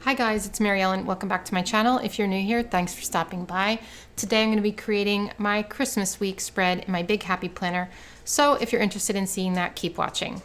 Hi guys, it's Mary Ellen. Welcome back to my channel. If you're new here, thanks for stopping by. Today I'm going to be creating my Christmas week spread in my Big Happy Planner. So if you're interested in seeing that, keep watching.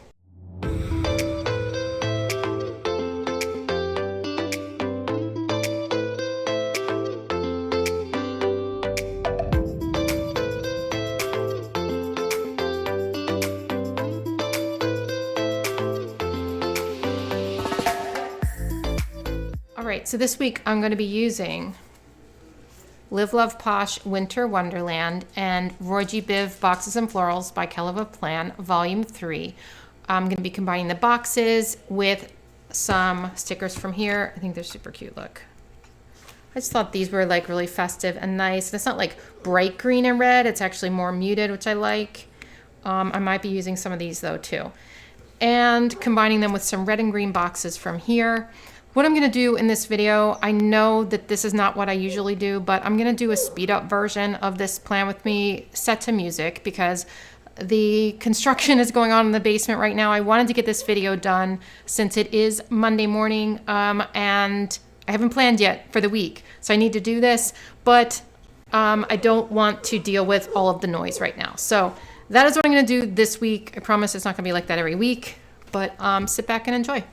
Alright, so this week I'm going to be using Live.Love.Posh Winter Wonderland and Roy G. Biv Boxes and Florals by Kell of a Plan, Volume 3. I'm going to be combining the boxes with some stickers from here. I think they're super cute, look. I just thought these were like really festive and nice. And it's not like bright green and red, it's actually more muted, which I like. I might be using some of these though too. And combining them with some red and green boxes from here. What I'm going to do in this video, I know that this is not what I usually do, but I'm going to do a speed up version of this Plan With Me set to music because the construction is going on in the basement right now. I wanted to get this video done since it is Monday morning and I haven't planned yet for the week. So I need to do this, but I don't want to deal with all of the noise right now. So that is what I'm going to do this week. I promise it's not going to be like that every week, but sit back and enjoy.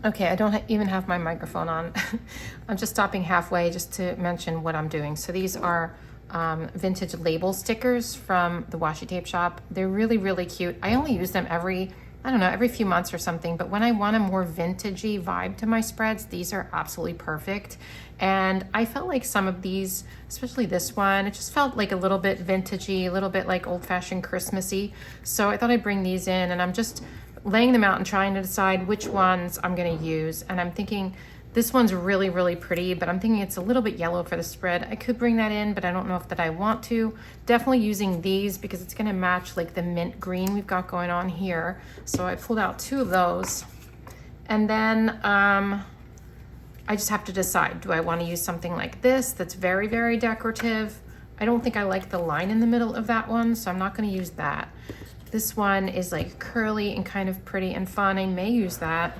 Okay, I don't even have my microphone on. I'm just stopping halfway just to mention what I'm doing. So these are vintage label stickers from the washi tape shop. They're really, really cute. I only use them every few months or something, but when I want a more vintagey vibe to my spreads, these are absolutely perfect. And I felt like some of these, especially this one, it just felt like a little bit vintagey, a little bit like old-fashioned Christmassy. So I thought I'd bring these in, and I'm just laying them out and trying to decide which ones I'm going to use. And I'm thinking this one's really, really pretty, but I'm thinking it's a little bit yellow for the spread. I could bring that in, but I don't know if that I want to. Definitely using these because it's going to match like the mint green we've got going on here. So I pulled out two of those. And then I just have to decide, do I want to use something like this that's very, very decorative? I don't think I like the line in the middle of that one, so I'm not going to use that. This one is like curly and kind of pretty and fun. I may use that.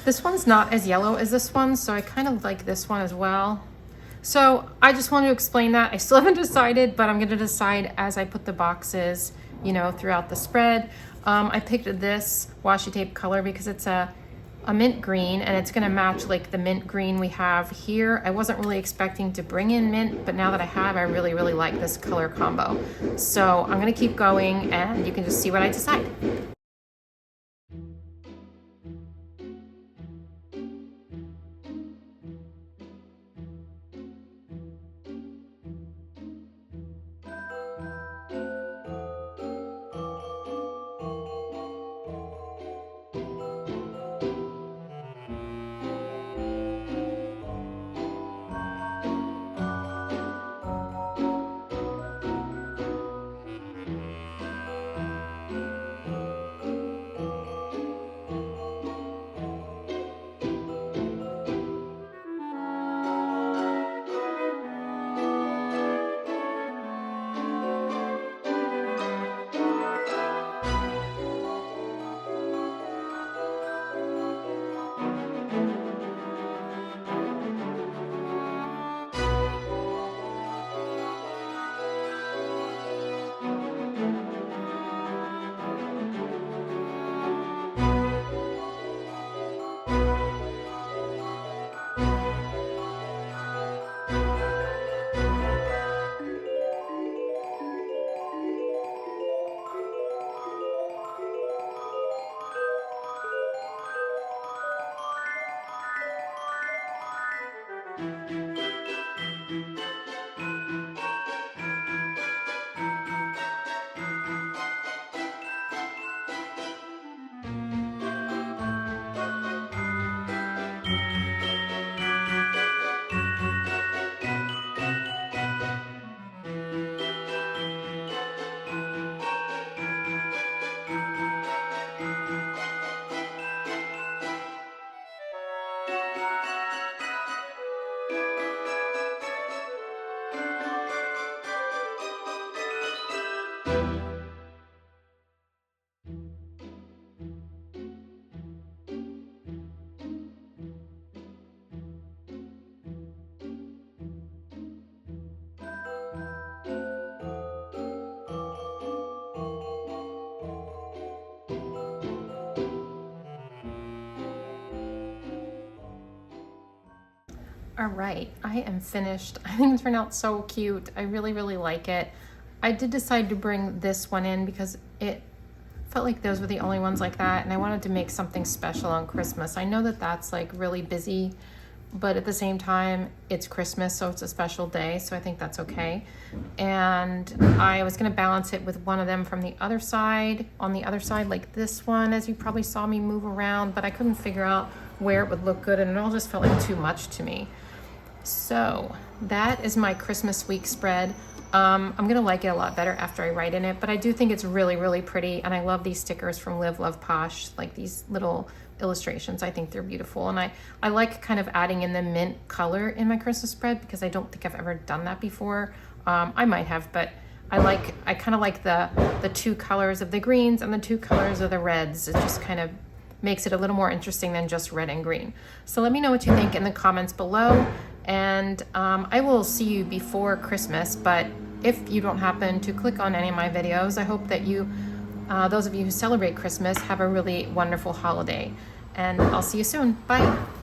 This one's not as yellow as this one, so I kind of like this one as well. So I just want to explain that. I still haven't decided, but I'm going to decide as I put the boxes, you know, throughout the spread. I picked this washi tape color because it's a mint green and it's going to match like the mint green we have here. I wasn't really expecting to bring in mint, but now that I have, I really, really like this color combo. So I'm going to keep going and you can just see what I decide. All right, I am finished. I think it turned out so cute. I really, really like it. I did decide to bring this one in because it felt like those were the only ones like that, and I wanted to make something special on Christmas. I know that that's like really busy, but at the same time, it's Christmas, so it's a special day, so I think that's okay. And I was gonna balance it with one of them from the other side, on the other side, like this one, as you probably saw me move around, but I couldn't figure out where it would look good, and it all just felt like too much to me. So that is my Christmas week spread. I'm gonna like it a lot better after I write in it, but I do think it's really, really pretty, and I love these stickers from Live.Love.Posh, like these little illustrations. I think they're beautiful, and I like kind of adding in the mint color in my Christmas spread because I don't think I've ever done that before. I might have, but I kind of like the two colors of the greens and the two colors of the reds. It just kind of makes it a little more interesting than just red and green. So let me know what you think in the comments below, and I will see you before Christmas, but if you don't happen to click on any of my videos, I hope that you, those of you who celebrate Christmas, have a really wonderful holiday, and I'll see you soon. Bye.